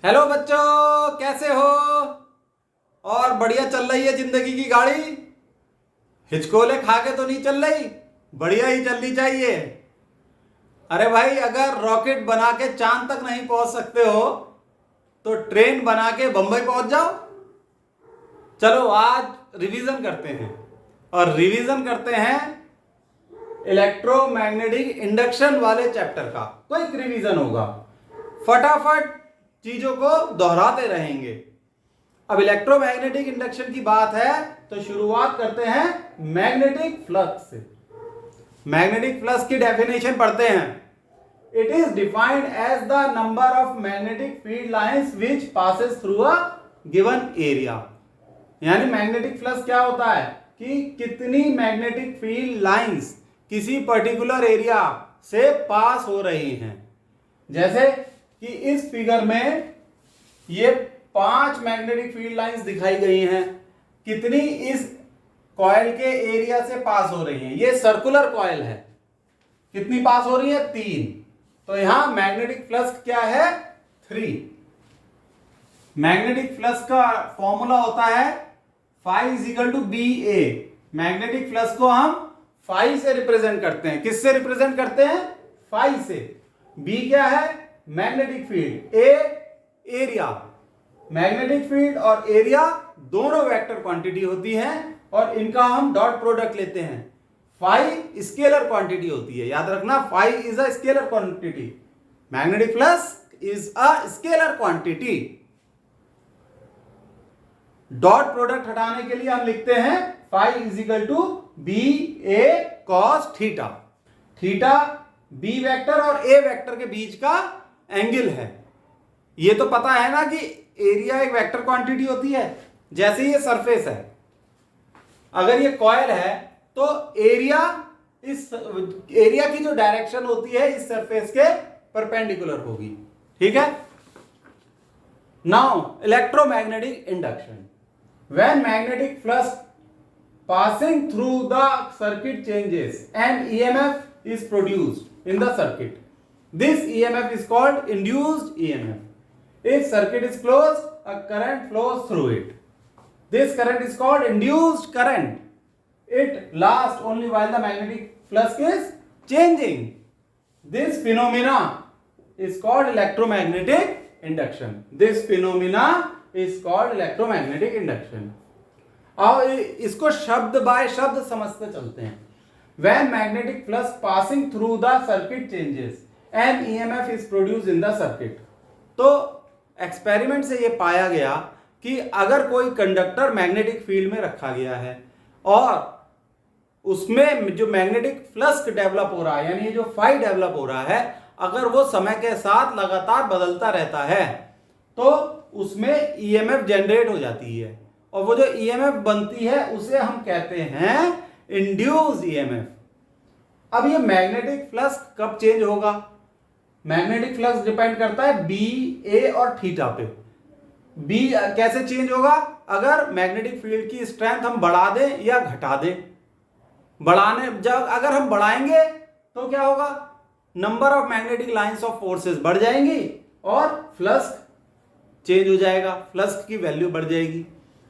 Hello बच्चों, कैसे हो? और बढ़िया चल रही है जिंदगी की गाड़ी? हिचकोले खा के तो नहीं चल रही? बढ़िया ही चलनी चाहिए। अरे भाई, अगर रॉकेट बना के चांद तक नहीं पहुंच सकते हो तो ट्रेन बना के बंबई पहुंच जाओ। चलो आज रिवीजन करते हैं, और रिवीजन करते हैं इलेक्ट्रोमैग्नेटिक इंडक्शन वाले चैप्टर का। क्विक रिवीजन होगा, फटाफट चीजों को दोहराते रहेंगे। अब इलेक्ट्रोमैग्नेटिक इंडक्शन की बात है तो शुरुआत करते हैं मैग्नेटिक फ्लक्स से। मैग्नेटिक फ्लक्स की डेफिनेशन पढ़ते हैं। It is defined as the number of magnetic field lines which passes through a given area. यानी मैग्नेटिक फ्लक्स क्या होता है कि कितनी मैग्नेटिक फील्ड लाइंस किसी पर्टिकुलर एरिया से पास हो रही हैं। जैसे कि इस फिगर में ये 5 मैग्नेटिक फील्ड लाइंस दिखाई गई हैं। कितनी इस कॉइल के एरिया से पास हो रही हैं? ये सर्कुलर कॉइल है, कितनी पास हो रही है? 3। तो यहां मैग्नेटिक फ्लक्स क्या है? 3। मैग्नेटिक फ्लक्स का फॉर्मूला होता है phi = BA। मैग्नेटिक फ्लक्स को हम phi से रिप्रेजेंट करते हैं। किससे रिप्रेजेंट करते हैं? phi से। B क्या है? Magnetic field. A area. Magnetic field और एरिया दोनों वेक्टर क्वांटिटी होती हैं और इनका हम डॉट प्रोडक्ट लेते हैं। phi स्केलर क्वांटिटी होती है, याद रखना। phi is a scalar quantity, magnetic flux is a scalar quantity. Dot product हटाने के लिए हम लिखते हैं phi = BA cos theta. Theta B vector और A वेक्टर के बीच का एंगल है। ये तो पता है ना कि एरिया एक वेक्टर क्वांटिटी होती है। जैसे ये सरफेस है, अगर ये कॉइल है तो एरिया की जो डायरेक्शन होती है इस सरफेस के परपेंडिकुलर होगी। ठीक है। Now electromagnetic induction. When magnetic flux passing through the circuit changes and EMF is produced in the circuit. This EMF is called induced EMF. If circuit is closed, a current flows through it. This current is called induced current. It lasts only while the magnetic flux is changing. This phenomena is called electromagnetic induction. This phenomena is called electromagnetic induction. अब इसको शब्द bye शब्द समझते चलते हैं। When magnetic flux passing through the circuit changes and EMF is produced in the circuit. तो experiment से ये पाया गया कि अगर कोई कंडक्टर मैग्नेटिक फील्ड में रखा गया है और उसमें जो मैग्नेटिक फ्लक्स डेवलप हो रहा है, यानी ये जो phi डेवलप हो रहा है, अगर वो समय के साथ लगातार बदलता रहता है तो उसमें EMF जनरेट हो जाती है, और वो जो EMF बनती है उसे हम कहते हैं इंड्यूस EMF। अब ये मैग्नेटिक फ्लक्स कब चेंज होगा? मैग्नेटिक फ्लक्स डिपेंड करता है B, A और थीटा पे। B कैसे चेंज होगा? अगर मैग्नेटिक फील्ड की स्ट्रेंथ हम बढ़ा दें या घटा दें। अगर हम बढ़ाएंगे तो क्या होगा? Number of magnetic lines of forces बढ़ जाएंगी और फ्लक्स चेंज हो जाएगा, फ्लक्स की वैल्यू बढ़ जाएगी।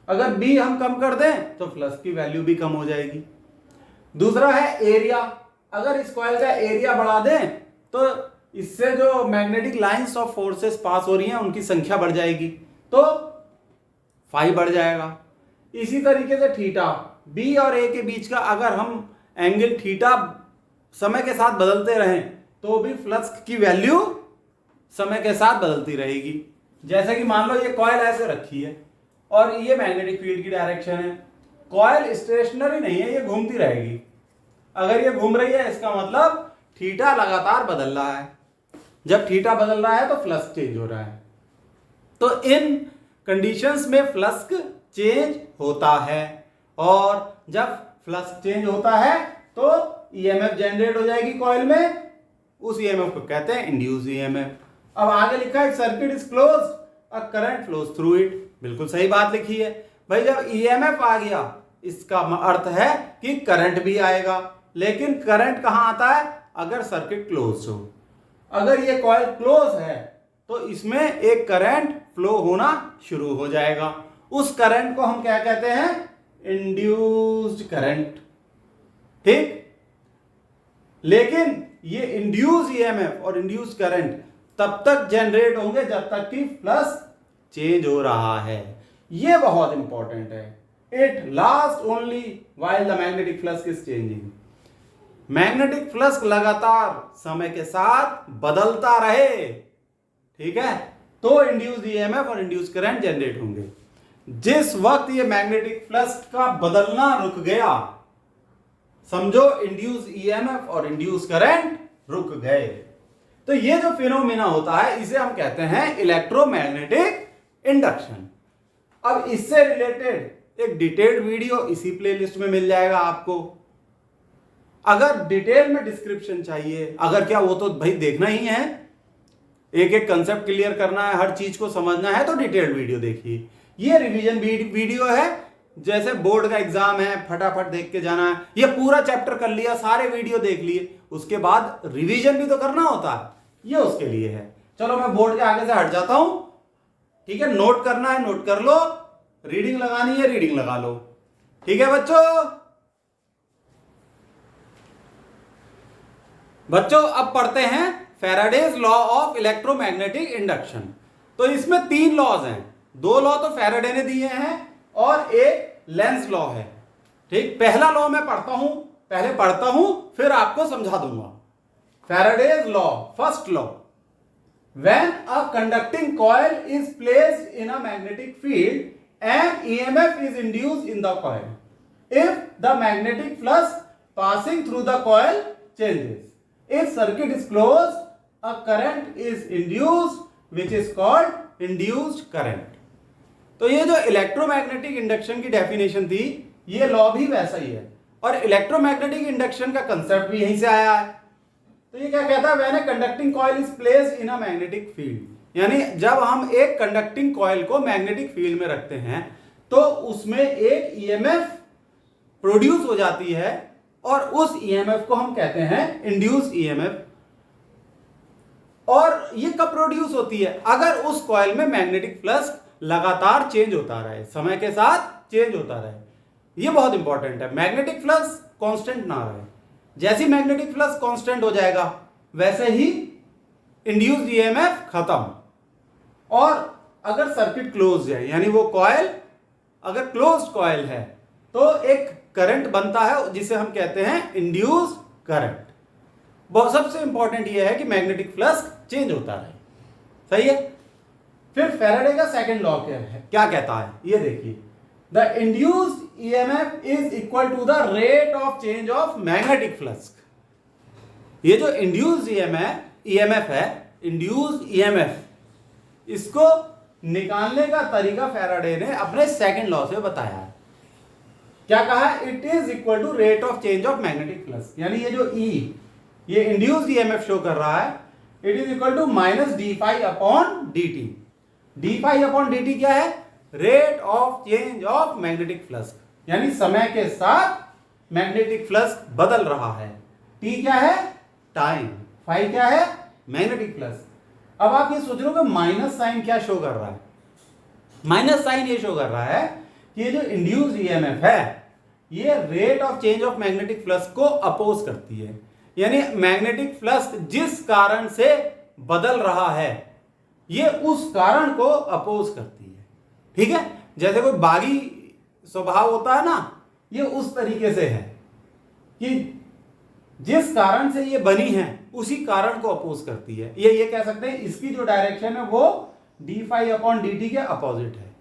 अगर B हम कम कर दें तो फ्लक्स की वैल्यू भी कम हो जाएगी। दूसरा है एरिया। अगर इस कॉइल का एरिया बढ़ा दें तो इससे जो मैग्नेटिक लाइंस ऑफ फोर्सेस पास हो रही हैं उनकी संख्या बढ़ जाएगी, तो phi बढ़ जाएगा। इसी तरीके से थीटा, B और A के बीच का अगर हम एंगल थीटा समय के साथ बदलते रहें तो भी फ्लक्स की वैल्यू समय के साथ बदलती रहेगी। जैसे कि मान लो ये कॉइल ऐसे रखी है और ये मैग्नेटिक फील्ड की डायरेक्शन है। कॉइल स्टेशनरी नहीं है, ये घूमती रहेगी। अगर ये घूम रही है इसका मतलब थीटा लगातार बदल रहा है। जब थीटा बदल रहा है तो फ्लक्स चेंज हो रहा है। तो इन कंडीशंस में फ्लक्स चेंज होता है, और जब फ्लक्स चेंज होता है तो EMF जनरेट हो जाएगी कॉइल में। उस EMF को कहते हैं इंड्यूस EMF। अब आगे लिखा है circuit is closed, a current flows through it. बिल्कुल सही बात लिखी है भाई। जब EMF आ गया इसका अर्थ है कि करंट भी आएगा, लेकिन करंट कहां आता है? अगर सर्किट क्लोज हो। अगर ये कॉइल क्लोज है तो इसमें एक करंट फ्लो होना शुरू हो जाएगा। उस करंट को हम क्या कहते हैं? Induced current. ठीक, लेकिन ये इंड्यूस ईएमएफ और इंड्यूस करंट तब तक जनरेट होंगे जब तक कि फ्लक्स चेंज हो रहा है। ये बहुत इंपॉर्टेंट है। It last only while the magnetic flux is changing. Magnetic flux लगातार समय के साथ बदलता रहे, ठीक है, तो इंड्यूस ईएमएफ और इंड्यूस करंट जनरेट होंगे। जिस वक्त ये मैग्नेटिक फ्लक्स का बदलना रुक गया, समझो इंड्यूस ईएमएफ और इंड्यूस करंट रुक गए। तो ये जो फिनोमेना होता है इसे हम कहते हैं इलेक्ट्रोमैग्नेटिक इंडक्शन। अब इससे रिलेटेड एक डिटेल्ड वीडियो इसी प्लेलिस्ट में मिल जाएगा आपको। अगर डिटेल में डिस्क्रिप्शन चाहिए, अगर क्या, वो तो भाई देखना ही है, एक एक कंसेप्ट क्लियर करना है, हर चीज को समझना है, तो डिटेल्ड वीडियो देखिए। ये रिवीजन वीडियो है, जैसे बोर्ड का एग्जाम है, फटाफट देख के जाना है। ये पूरा चैप्टर कर लिया, सारे वीडियो देख लिए, उसके बाद रिवीजन भी तो करना होता है, ये उसके लिए है। चलो मैं बोर्ड के आगे से हट जाता हूं, ठीक है। नोट करना है नोट कर लो, रीडिंग लगानी है रीडिंग लगा लो, ठीक है बच्चों अब पढ़ते हैं Faraday's law of electromagnetic induction. तो इसमें 3 लॉज हैं, 2 लॉ तो फैराडे ने दिए हैं और एक लेंस लॉ है। ठीक, पहला लॉ मैं पहले पढ़ता हूं फिर आपको समझा दूंगा। Faraday's law, first law, when a conducting coil is placed in a magnetic field an EMF is induced in the coil if the magnetic flux passing through the coil changes. If circuit is closed, a current is induced which is called induced current. तो ये जो electromagnetic induction की definition थी, ये law भी वैसा ही है और इलेक्ट्रोमैग्नेटिक इंडक्शन का कंसेप्ट भी यहीं से आया है। तो ये क्या कहता है? When a conducting coil is placed in a magnetic field, यानी जब हम एक कंडक्टिंग कॉइल को मैग्नेटिक फील्ड में रखते हैं तो उसमें एक ईएमएफ प्रोड्यूस हो जाती है और उस ईएमएफ को हम कहते हैं इंड्यूस ईएमएफ। और ये कब प्रोड्यूस होती है? अगर उस कॉइल में मैग्नेटिक फ्लक्स लगातार चेंज होता रहे, समय के साथ चेंज होता रहे। ये बहुत इंपॉर्टेंट है, मैग्नेटिक फ्लक्स कांस्टेंट ना रहे। जैसी मैग्नेटिक फ्लक्स कांस्टेंट हो जाएगा वैसे ही इंड्यूस्ड ईएमएफ खत्म। और अगर सर्किट क्लोज है, यानी वो कॉइल अगर क्लोज्ड कॉइल है, तो एक करंट बनता है जिसे हम कहते हैं इंड्यूस्ड करंट। बहुत सबसे इंपॉर्टेंट ये है कि मैग्नेटिक फ्लक्स चेंज होता रहे, सही है। फिर फैराडे का सेकंड लॉ क्या कहता है, ये देखिए, the induced EMF is equal to the rate of change of magnetic flux. ये जो इंड्यूस्ड EMF है, इंड्यूस्ड EMF, इसको निकालने का तरीका फैराडे ने अपने सेकंड लॉ से बताया है। क्या कहा है? It is equal to rate of change of magnetic flux, यानी ये जो E, ये इंड्यूस्ड EMF शो कर रहा है, it is equal to minus d∅ upon dt। d∅ upon dt क्या है? Rate of change of magnetic flux, यानी समय के साथ मैग्नेटिक फ्लक्स बदल रहा है। T क्या है? टाइम। फाई क्या है? Magnetic flux. अब आप ये सोच रहे हो कि माइनस साइन क्या शो कर रहा है? माइनस साइन ये शो कर रहा है कि ये जो इंड्यूस्ड ईएमएफ है, ये rate of change of magnetic flux को अपोज करती है। यानी मैग्नेटिक फ्लक्स जिस कारण से बदल रहा है, ये उस कारण को अपोज करती है। ठीक है, जैसे कोई बागी स्वभाव होता है ना, ये उस तरीके से है कि जिस कारण से ये बनी है उसी कारण को अपोज करती है। ये कह सकते हैं इसकी जो डायरेक्शन है वो d∅ अपॉन dt के अपोजिट है।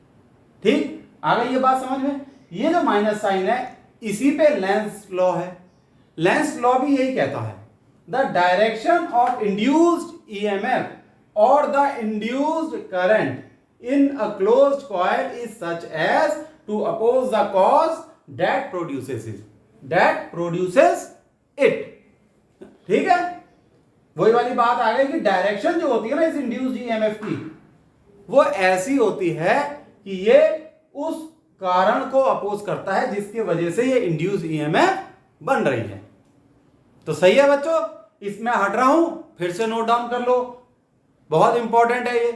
ठीक, आ गई ये बात समझ में? ये जो माइनस साइन है इसी पे लेंस लॉ है। लेंस लॉ भी यही कहता है, the direction of induced EMF और the induced current in a closed coil is such as to oppose the cause that produces it। ठीक है, वही वाली बात आ गई कि डायरेक्शन जो होती है ना इस इंड्यूस्ड ईएमएफ की, वो ऐसी होती है कि ये उस कारण को अपोज करता है जिसकी वजह से ये इंड्यूस्ड ईएमएफ बन रही है। तो सही है बच्चों, इसमें हट रहा हूं, फिर से नोट डाउन कर लो, बहुत इंपॉर्टेंट है ये।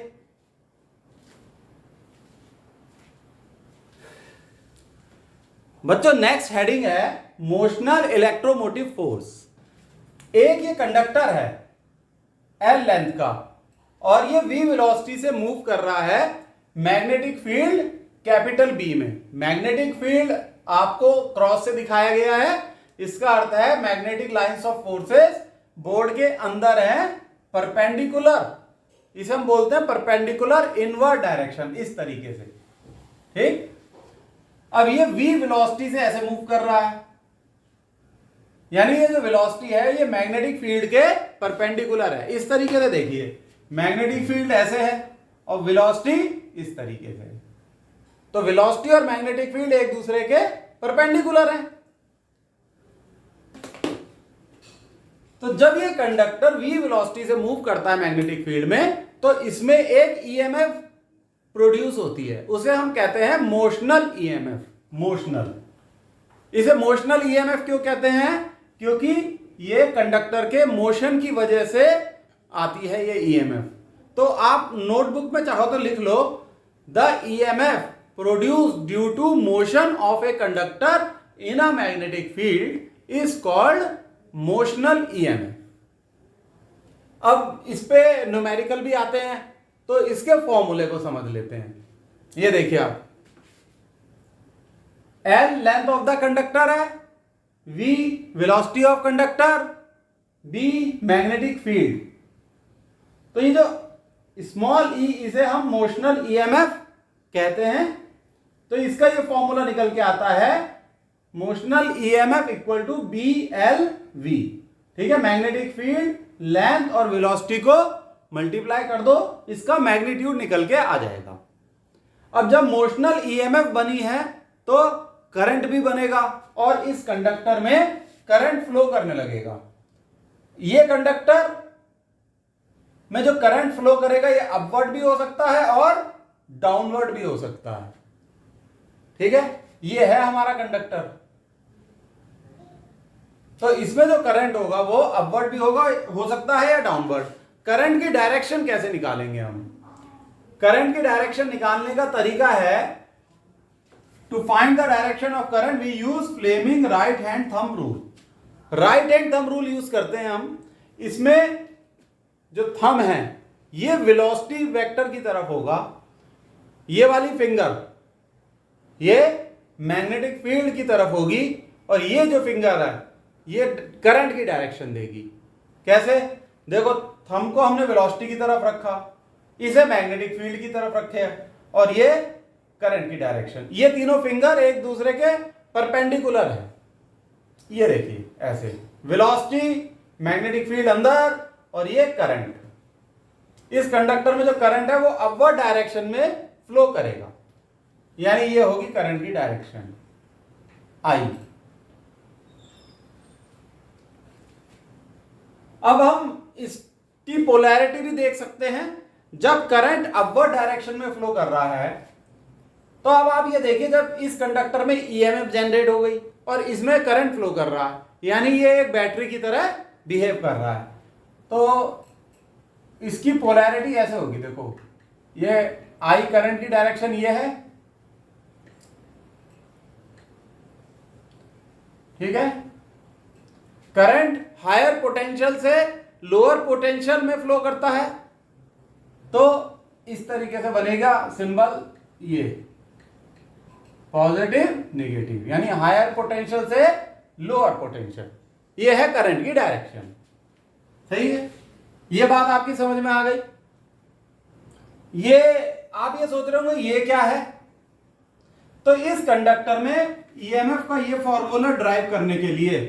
बच्चों नेक्स्ट हेडिंग है मोशनल इलेक्ट्रोमोटिव फोर्स। एक ये कंडक्टर है एल लेंथ का और ये v वेलोसिटी से मूव कर रहा है मैग्नेटिक फील्ड कैपिटल B में। मैग्नेटिक फील्ड आपको क्रॉस से दिखाया गया है, इसका अर्थ है magnetic lines of forces board के अंदर है परपेंडिकुलर, इसे हम बोलते हैं परपेंडिकुलर इनवर्ड डायरेक्शन, इस तरीके से। ठीक, अब ये v वेलोसिटी से ऐसे मूव कर रहा है, यानी ये जो वेलोसिटी है ये मैग्नेटिक फील्ड के परपेंडिकुलर है। इस तरीके से देखिए, मैग्नेटिक फील्ड ऐसे है और वेलोसिटी इस तरीके से। तो वेलोसिटी और मैग्नेटिक फील्ड एक दूसरे के परपेंडिकुलर हैं। तो जब ये कंडक्टर v वेलोसिटी से मूव करता है मैग्नेटिक फील्ड में, तो इसमें एक ईएमएफ प्रोड्यूस होती है, उसे हम कहते हैं मोशनल ईएमएफ। मोशनल, इसे मोशनल ईएमएफ क्यों कहते हैं? क्योंकि ये कंडक्टर के मोशन की वजह से आती है ये ईएमएफ। तो आप नोटबुक में चाहो तो लिख लो, the EMF produced due to motion of a conductor in a magnetic field is called motional EMF. अब इस पे न्यूमेरिकल भी आते हैं, तो इसके फॉर्मूले को समझ लेते हैं। ये देखिए आप, L length of the conductor है, V velocity of conductor, B magnetic field. तो ये जो स्मॉल e, इसे हम मोशनल ईएमएफ कहते हैं। तो इसका ये फॉर्मूला निकल के आता है motional EMF equal to BLV। ठीक है, मैग्नेटिक फील्ड लेंथ और वेलोसिटी को मल्टीप्लाई कर दो, इसका मैग्नीट्यूड निकल के आ जाएगा। अब जब मोशनल ईएमएफ बनी है तो करंट भी बनेगा और इस कंडक्टर में करंट फ्लो करने लगेगा। ये कंडक्टर में जो करंट फ्लो करेगा ये अपवर्ड भी हो सकता है और डाउनवर्ड भी हो सकता है। ठीक है, ये है हमारा कंडक्टर। तो इसमें जो करंट होगा वो अपवर्ड भी होगा, हो सकता है या डाउनवर्ड। करंट की डायरेक्शन कैसे निकालेंगे हम? करंट की डायरेक्शन निकालने का तरीका है, to find the direction of current we use Fleming right hand thumb rule. Right hand thumb rule use करते हैं हम। इसमें जो थंब है ये वेलोसिटी वेक्टर की तरफ होगा, ये वाली फिंगर ये मैग्नेटिक फील्ड की तरफ होगी और ये जो फिंगर है ये करंट की डायरेक्शन देगी। कैसे? देखो, थंब को हमने वेलोसिटी की तरफ रखा, इसे मैग्नेटिक फील्ड की तरफ रखे और ये करंट की डायरेक्शन। ये तीनों फिंगर एक दूसरे के परपेंडिकुलर है। ये देखिए ऐसे, वेलोसिटी, मैग्नेटिक फील्ड अंदर और ये करंट। इस कंडक्टर में जो करंट है वो अपवर्ड डायरेक्शन में फ्लो करेगा, यानी ये होगी करंट की डायरेक्शन I। अब हम इसकी पोलैरिटी भी देख सकते हैं। जब करंट अपवर्ड डायरेक्शन में फ्लो कर रहा है तो अब आप ये देखिए, जब इस कंडक्टर में ईएमएफ जनरेट हो गई और इसमें करंट फ्लो कर रहा है, यानी ये एक बैटरी की तरह बिहेव कर रहा है। तो इसकी पोलैरिटी ऐसे होगी, देखो ये I करंट की डायरेक्शन ये है, ठीक है। करंट हायर पोटेंशियल से लोअर पोटेंशियल में फ्लो करता है, तो इस तरीके से बनेगा सिंबल, ये पॉजिटिव नेगेटिव, यानी हायर पोटेंशियल से लोअर पोटेंशियल। ये है करंट की डायरेक्शन। सही है, ये बात आपकी समझ में आ गई। ये आप ये सोच रहे होंगे ये क्या है? तो इस कंडक्टर में ईएमएफ का ये फॉर्मूला ड्राइव करने के लिए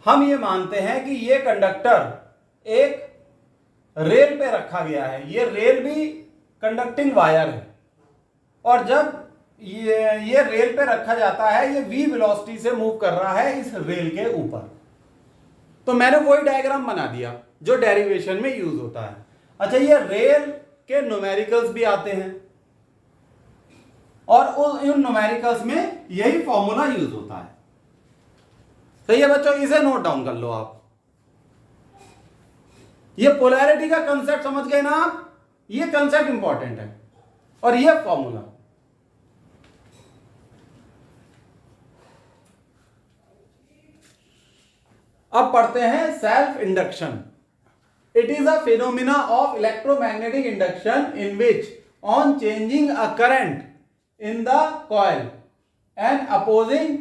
हम ये मानते हैं कि ये कंडक्टर एक रेल पे रखा गया है। ये रेल भी कंडक्टिंग वायर है और जब ये रेल पे रखा जाता है, ये v वेलोसिटी से मूव कर रहा है इस रेल के ऊपर। तो मैंने वही डायग्राम बना दिया जो डेरिवेशन में यूज होता है। अच्छा, ये रेल के न्यूमेरिकल्स भी आते हैं और उन न्यूमेरिकल्स में यही फॉर्मूला यूज होता है। सही है बच्चों, इसे नोट डाउन कर लो आप। ये पोलैरिटी का कंसेप्ट समझ गए ना आप, ये कंसेप्ट इंपॉर्टेंट है और ये फॉर्मूला। अब पढ़ते हैं self induction. It is a phenomena of electromagnetic induction in which on changing a current in the coil an opposing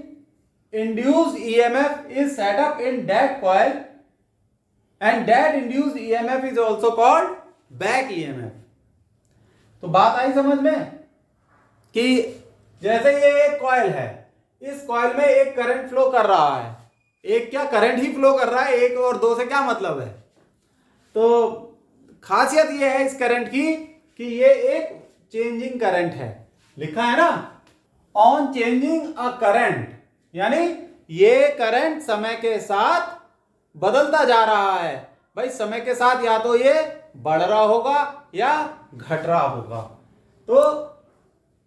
induced EMF is set up in that coil and that induced EMF is also called back EMF। तो बात आई समझ में कि जैसे ये एक coil है, इस कॉइल में एक करंट फ्लो कर रहा है, एक क्या करंट ही फ्लो कर रहा है, एक और दो से क्या मतलब है। तो खासियत ये है इस करंट की कि ये एक चेंजिंग करंट है, लिखा है ना ऑन चेंजिंग अ करंट, यानी ये करंट समय के साथ बदलता जा रहा है। भाई समय के साथ या तो ये बढ़ रहा होगा या घट रहा होगा। तो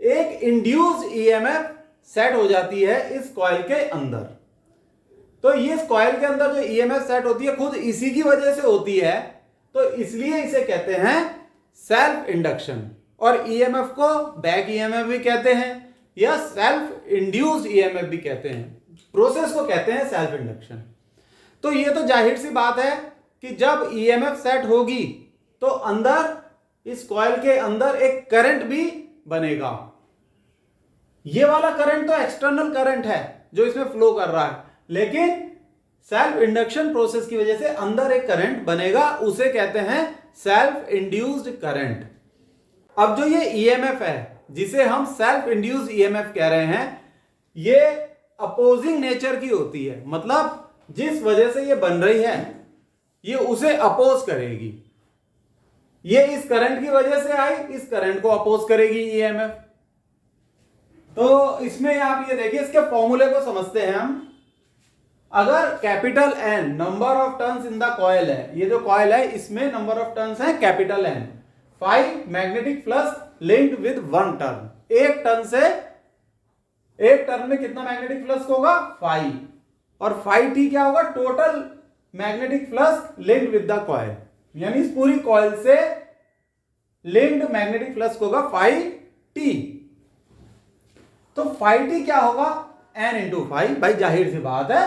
एक इंड्यूस्ड ईएमएफ सेट हो जाती है इस कॉइल के अंदर। तो ये इस कॉइल के अंदर जो ईएमएफ सेट होती है खुद इसी की वजह से होती है, तो इसलिए इसे कहते हैं सेल्फ इंडक्शन। और ईएमएफ को बैक ईएमएफ भी कहते हैं या सेल्फ इंड्यूस्ड ईएमएफ भी कहते हैं। प्रोसेस को कहते हैं सेल्फ इंडक्शन। तो ये तो जाहिर सी बात है कि जब ईएमएफ सेट होगी तो अंदर इस कॉइल के अंदर एक करंट भी बनेगा। ये वाला करंट तो एक्सटर्नल करंट है जो इसमें फ्लो कर रहा है, लेकिन सेल्फ इंडक्शन प्रोसेस की वजह से अंदर एक करंट बनेगा, उसे कहते हैं सेल्फ इंड्यूस्ड करंट। अब जो ये ईएमएफ है जिसे हम सेल्फ इंड्यूस्ड ईएमएफ कह रहे हैं, ये अपोजिंग नेचर की होती है, मतलब जिस वजह से ये बन रही है ये उसे अपोज करेगी। ये इस करंट की वजह से आई, इस करंट को अपोज करेगी ईएमएफ। तो इसमें आप ये देखिए, इसके फॉर्मूले को समझते हैं हम। अगर capital N number of turns in the coil है, ये जो कॉइल है इसमें नंबर ऑफ टर्न्स है capital N, 5 magnetic flux linked with 1 turn. एक टर्न में कितना मैग्नेटिक फ्लक्स होगा 5, और 5t क्या होगा total magnetic flux linked with the coil, यानी इस पूरी कॉइल से लिंक्ड मैग्नेटिक फ्लक्स होगा 5t। तो 5t क्या होगा n इंटू 5, भाई जाहिर सी बात है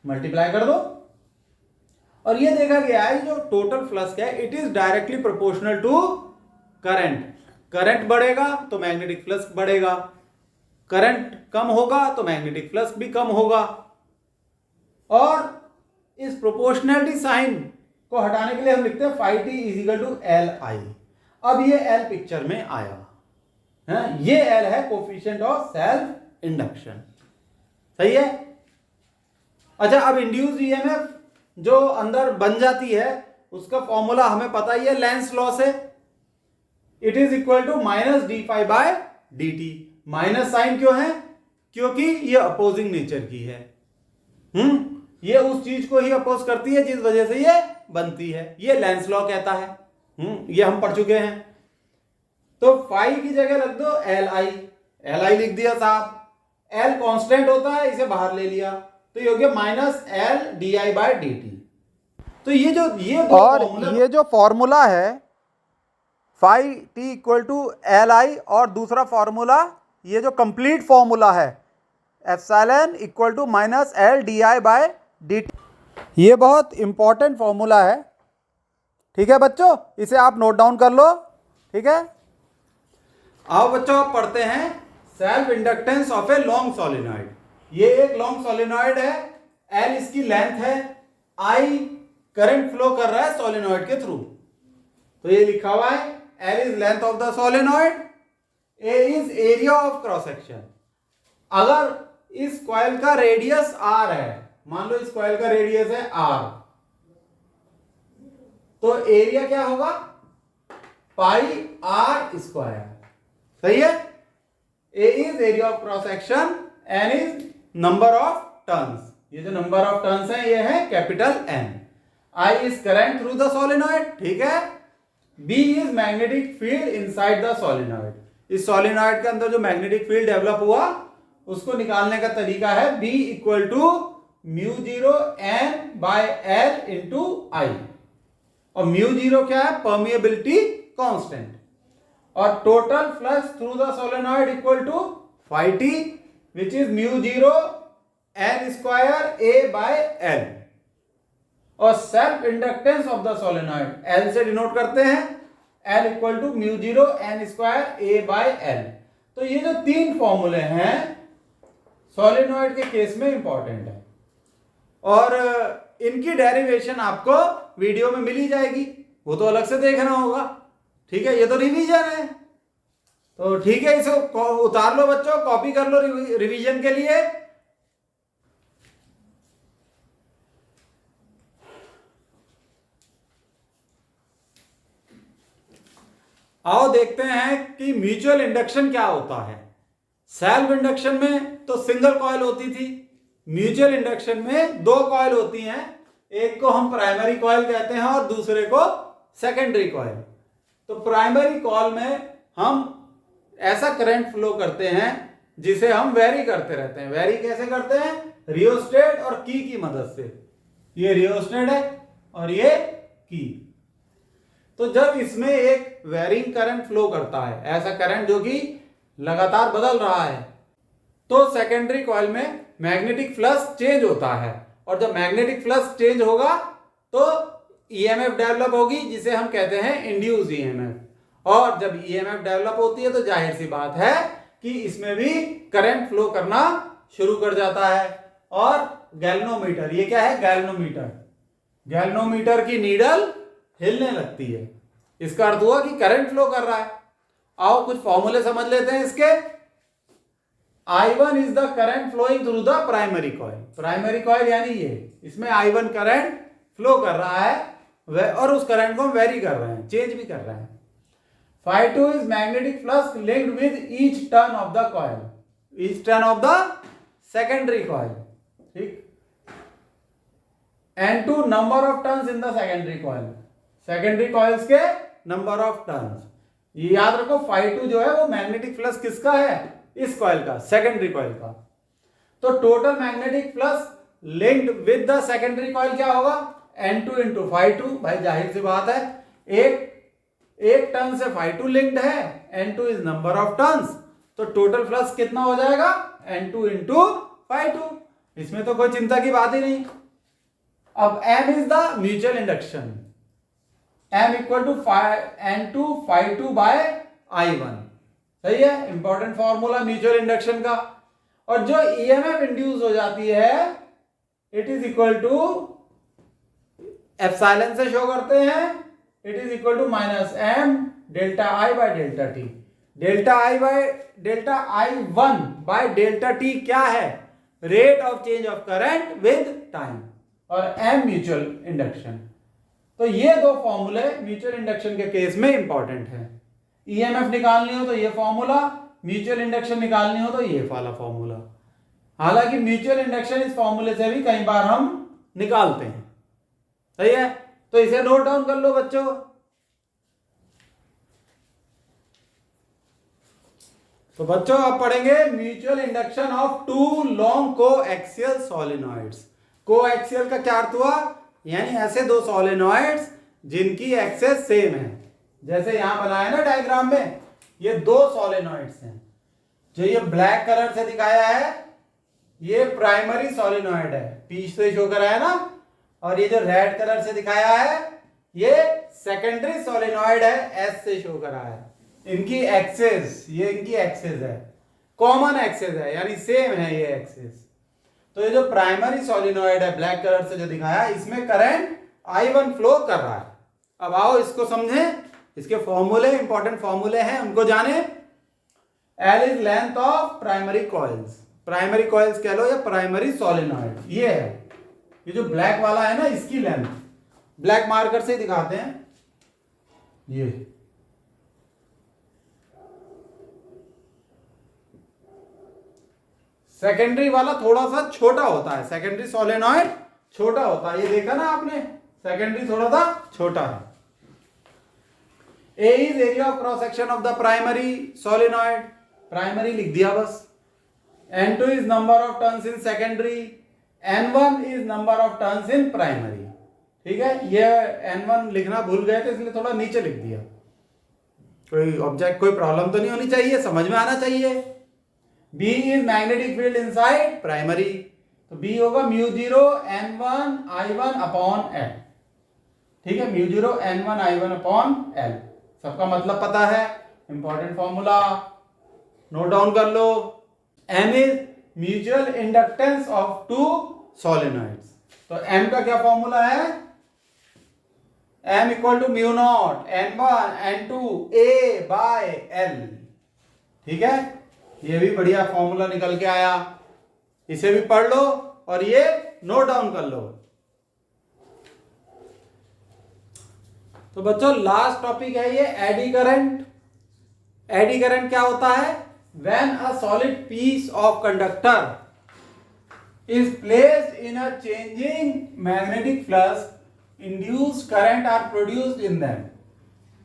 मल्टीप्लाई कर दो। और ये देखा गया है जो टोटल फ्लक्स है it is directly proportional to current. Current बढ़ेगा तो मैग्नेटिक फ्लक्स बढ़ेगा, करंट कम होगा तो मैग्नेटिक फ्लक्स भी कम होगा। और इस प्रोपोर्शनैलिटी साइन को हटाने के लिए हम लिखते हैं 5t is equal to Li। अब ये L पिक्चर में आया है, ये L है कोफिशिएंट ऑफ सेल्फ इंडक्शन, सही है। अच्छा, अब इंड्यूस्ड ईएमएफ जो अंदर बन जाती है उसका फॉर्मूला हमें पता ही है, लेंस लॉ से। It is equal to minus d phi by d t. Minus sign क्यों है? क्योंकि ये अपोजिंग नेचर की है। ये उस चीज को ही अपोज करती है जिस वजह से ये बनती है, ये लेंस लॉ कहता है। ये हम पढ़ चुके हैं। तो फाई की जगह रख दो एल आई, एल आई लिख दिया साहब। एल कांस्टेंट होता है, इसे बाहर ले लिया, तो ये हो गया minus L d I by d t. तो ये जो फॉर्मूला है phi t equal to L I, और दूसरा फॉर्मूला ये जो कंप्लीट फॉर्मूला है epsilon equal to minus L d I by d t, ये बहुत इंपॉर्टेंट फॉर्मूला है। ठीक है बच्चों, इसे आप नोट डाउन कर लो। ठीक है, आओ बच्चों आप पढ़ते हैं self inductance of a long solenoid. ये एक लॉन्ग सोलेनॉइड है, एल इसकी लेंथ है, आई करंट फ्लो कर रहा है सोलेनॉइड के थ्रू। तो ये लिखा हुआ है L is length of the solenoid, A is area of cross section. अगर इस कॉइल का रेडियस आर है, मान लो इस कॉइल का रेडियस है आर, तो एरिया क्या होगा पाई आर स्क्वायर, सही है। A is area of cross section, N is number of turns, ये जो नंबर ऑफ टर्न्स है ये है capital N. I is current through the solenoid, ठीक है। B is magnetic field inside the solenoid, इस सोलेनॉइड के अंदर जो मैग्नेटिक फील्ड डेवलप हुआ उसको निकालने का तरीका है B equal to mu zero N by L into I. और म्यू जीरो क्या है, परमिएबिलिटी कांस्टेंट, और total flux through the solenoid equal to phi t which is mu zero n square a by l, और self inductance of the solenoid L से denote करते हैं, L equal to mu zero n square a by l। तो ये जो तीन फॉर्मूले हैं सोलेनॉइड के केस में इंपॉर्टेंट है, और इनकी डेरिवेशन आपको वीडियो में मिल ही जाएगी, वो तो अलग से देखना होगा। ठीक है, ये तो रिवीजन है, तो ठीक है, इसे उतार लो बच्चों, कॉपी कर लो रिवीजन के लिए। आओ देखते हैं कि म्यूचुअल इंडक्शन क्या होता है। सेल्फ इंडक्शन में तो सिंगल कॉइल होती थी, म्यूचुअल इंडक्शन में दो कॉइल होती हैं, एक को हम प्राइमरी कॉइल कहते हैं और दूसरे को सेकेंडरी कॉइल। तो प्राइमरी कॉइल में हम ऐसा करंट फ्लो करते हैं जिसे हम वेरी करते रहते हैं। वेरी कैसे करते हैं, रियोस्टेट और की मदद से। ये रियोस्टेट है और ये की। तो जब इसमें एक वेरिंग करंट फ्लो करता है, ऐसा करंट जो कि लगातार बदल रहा है, तो सेकेंडरी कॉइल में मैग्नेटिक फ्लक्स चेंज होता है, और जब मैग्नेटिक फ्लक्स चेंज होगा तो ईएमएफ डेवलप होगी जिसे हम कहते हैं इंड्यूस ईएमएफ, और जब ईएमएफ डेवलप होती है तो जाहिर सी बात है कि इसमें भी करंट फ्लो करना शुरू कर जाता है। और गैल्वेनोमीटर, ये क्या है, गैल्वेनोमीटर, गैल्वेनोमीटर की नीडल हिलने लगती है, इसका अर्थ हुआ कि करंट फ्लो कर रहा है। आओ कुछ फॉर्मूले समझ लेते हैं इसके। I1 is the current flowing through the primary coil, primary coil यानी ये, इसमें I1 करंट फ्लो कर रहा है और उस करंट को हम वेरी कर रहे हैं, चेंज भी कर रहे हैं। phi 2 is magnetic flux linked with each turn off the coil, each turn off the secondary coil. ठीक, N2 number of turns in the secondary coil, secondary coils के नंबर ऑफ टर्न्स। ये याद रखो, phi 2 जो है वो magnetic flux किसका है, इस कॉइल का, सेकेंडरी कॉइल का। तो total magnetic flux linked with the secondary coil क्या होगा, N2 इंटू phi 2। भाई जाहिर सी बात है, एक टर्न से phi 2 लिंक्ड है, N2 is number of turns, तो टोटल फ्लक्स कितना हो जाएगा, N2 इंटू phi 2। इसमें तो कोई चिंता की बात ही नहीं। अब M is the mutual induction, M equal to N2 phi 2 बाय I1। सही है, इंपॉर्टेंट फॉर्मूला म्यूचुअल इंडक्शन का। और जो ईएमएफ इंड्यूस हो जाती है it is equal to epsilon से शो करते हैं, it is equal to minus M delta I by delta T। Delta I1 by delta T क्या है, rate of change of current with time, और M mutual induction. तो ये दो फॉर्मूले म्यूचुअल इंडक्शन के केस में इंपॉर्टेंट है। ईएमएफ निकालनी हो तो ये फॉर्मूला, म्यूचुअल इंडक्शन निकालनी हो तो ये वाला फॉर्मूला। हालांकि म्यूचुअल इंडक्शन इस फॉर्मूले से भी कई बार हम निकालते हैं। सही है, तो इसे नोट डाउन कर लो बच्चों। तो बच्चों आप पढ़ेंगे mutual induction of two long coaxial solenoids. Coaxial का क्या अर्थ हुआ, यानी ऐसे दो सॉलिनॉइड्स जिनकी एक्सेस सेम है। जैसे यहां बनाया ना डायग्राम में, ये दो सॉलिनॉइड्स हैं। जो ये ब्लैक कलर से दिखाया है ये प्राइमरी सॉलिनॉइड है, पी से शो कराया ना, और ये जो रेड कलर से दिखाया है ये सेकेंडरी सॉलिनॉइड है, एस से शो करा है। इनकी एक्सेस, ये इनकी एक्सेस है, कॉमन एक्सेस है, यानी सेम है ये एक्सेस। तो ये जो प्राइमरी सॉलिनॉइड है ब्लैक कलर से जो दिखाया, इसमें करंट I1 फ्लो कर रहा है। अब आओ इसको समझें, इसके फॉर्मूले, इंपॉर्टेंट फॉर्मूले हैं उनको जाने। L is length of primary coils, primary coils कह लो या प्राइमरी सॉलिनॉइड, ये है, ये जो ब्लैक वाला है ना इसकी लेंथ, ब्लैक मार्कर से दिखाते हैं। ये सेकेंडरी वाला थोड़ा सा छोटा होता है, सेकेंडरी सोलेनॉइड छोटा होता है, ये देखा ना आपने, सेकेंडरी थोड़ा सा छोटा है। A is area of cross section of the primary solenoid, primary लिख दिया बस। N2 is number of turns in secondary, N1 is number of turns in primary। ठीक है, ये N1 लिखना भूल गए थे इसलिए थोड़ा नीचे लिख दिया। कोई ऑब्जेक्ट, कोई प्रॉब्लम तो नहीं होनी चाहिए, समझ में आना चाहिए। B is magnetic field inside primary, तो B होगा μ0 N1 I1 अपॉन L। ठीक है, μ0 N1 I1 अपॉन L, सबका मतलब पता है, इंपॉर्टेंट फॉर्मूला नोट डाउन कर लो। M is mutual inductance of two solenoids, तो M का क्या फॉर्मूला है, M equal to mu naught N1 N2 A by L। ठीक है, ये भी बढ़िया फॉर्मूला निकल के आया, इसे भी पढ़ लो और ये नोट डाउन कर लो। तो बच्चों लास्ट टॉपिक है ये एडी करंट। एडी करंट क्या होता है, when a solid piece of conductor is placed in a changing magnetic flux, induced current are produced in them.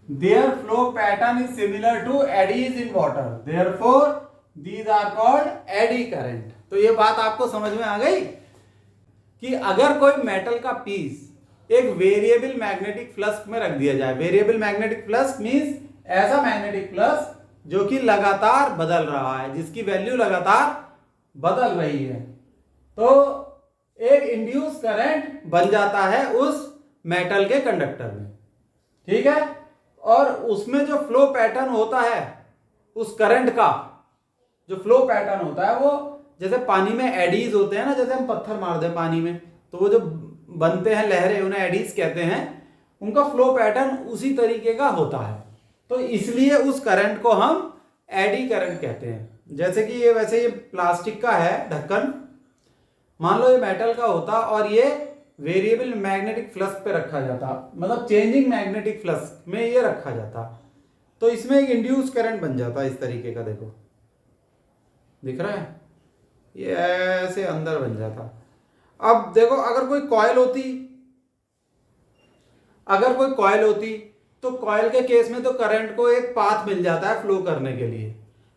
Their flow pattern is similar to eddies in water. Therefore, these are called eddy current. तो ये बात आपको समझ में आ गई कि अगर कोई मेटल का पीस एक वेरिएबल मैग्नेटिक फ्लक्स में रख दिया जाए, वेरिएबल मैग्नेटिक फ्लक्स मींस ऐसा मैग्नेटिक फ्लक्स जो कि लगातार बदल रहा है, जिसकी वैल्यू लगातार बदल रही है, तो एक इंड्यूस करंट बन जाता है उस मेटल के कंडक्टर में। ठीक है, और उसमें जो फ्लो पैटर्न होता है उस करंट का, जो फ्लो पैटर्न होता है वो जैसे पानी में एडीज होते हैं ना, जैसे हम पत्थर मार दें पानी में तो वो जो बनते हैं लहरें, उन्हें एडीज कहते हैं, उनका फ्लो पैटर्न उसी तरीके का होता है, तो इसलिए उस करंट को हम एडी करंट कहते हैं। जैसे कि ये वैसे ये प्लास्टिक का है ढक्कन, मान लो ये मेटल का होता और ये वेरिएबल मैग्नेटिक फ्लक्स पे रखा जाता, मतलब चेंजिंग मैग्नेटिक फ्लक्स में ये रखा जाता, तो इसमें एक इंड्यूस करंट बन जाता इस तरीके का, देखो दिख रहा है, ये ऐसे अंदर बन जाता। अब देखो अगर कोई कॉइल होती तो कॉइल के केस में तो करंट को एक पाथ मिल जाता है फ्लो करने के लिए,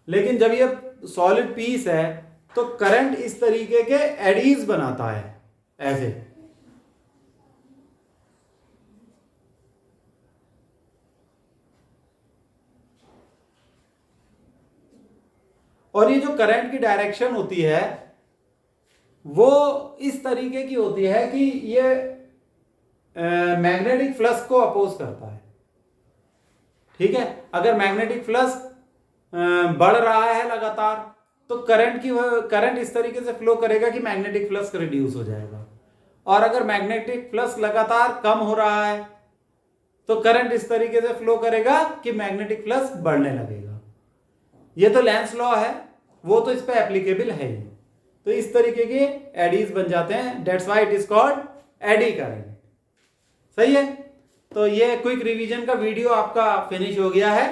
लेकिन जब ये सॉलिड पीस है तो करंट इस तरीके के एडीज बनाता है ऐसे। और ये जो करंट की डायरेक्शन होती है वो इस तरीके की होती है कि ये मैग्नेटिक फ्लक्स को अपोज करता है। ठीक है, अगर मैग्नेटिक फ्लक्स बढ़ रहा है लगातार तो करंट इस तरीके से फ्लो करेगा कि मैग्नेटिक फ्लक्स रिड्यूस हो जाएगा, और अगर मैग्नेटिक फ्लक्स लगातार कम हो रहा है तो करंट इस तरीके से फ्लो करेगा कि मैग्नेटिक फ्लक्स बढ़ने लगेगा। ये तो लेंस लॉ है, वो तो इस पे एप्लीकेबल है ही, तो इस तरीके के एडीज बन जाते हैं, that's why it is called eddy current. सही है, तो ये क्विक रिवीजन का वीडियो आपका फिनिश हो गया है।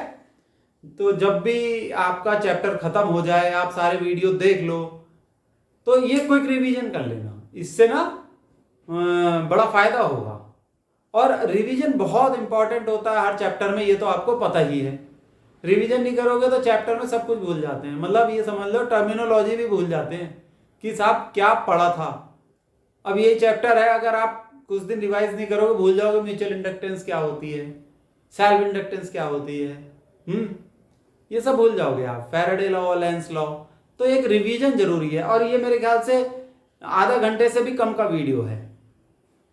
तो जब भी आपका चैप्टर खत्म हो जाए आप सारे वीडियो देख लो, तो ये क्विक रिवीजन कर लेना, इससे ना बड़ा फायदा होगा। और रिवीजन बहुत इंपॉर्टेंट होता है हर चैप्टर में, ये तो आपको पता ही है। रिवीजन नहीं करोगे तो चैप्टर में सब कुछ भूल जाते हैं, मतलब ये समझ लो टर्मिनोलॉजी भी भूल जाते हैं कि साहब क्या पढ़ा था। अब ये चैप्टर है, अगर आप कुछ दिन रिवाइज नहीं करोगे भूल जाओगे म्यूचुअल इंडक्टेंस क्या होती है, सेल्फ इंडक्टेंस क्या होती है, ये सब भूल जाओगे आप, फैराडे लॉ, लेंस लॉ। तो एक रिवीजन जरूरी है, और ये मेरे ख्याल से आधा घंटे से भी कम का वीडियो है,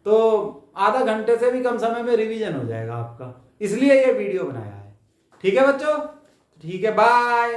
तो आधा घंटे से भी कम समय में रिवीजन हो जाएगा आपका, इसलिए ये वीडियो बनाया है। ठीक है बच्चों, ठीक है, बाय।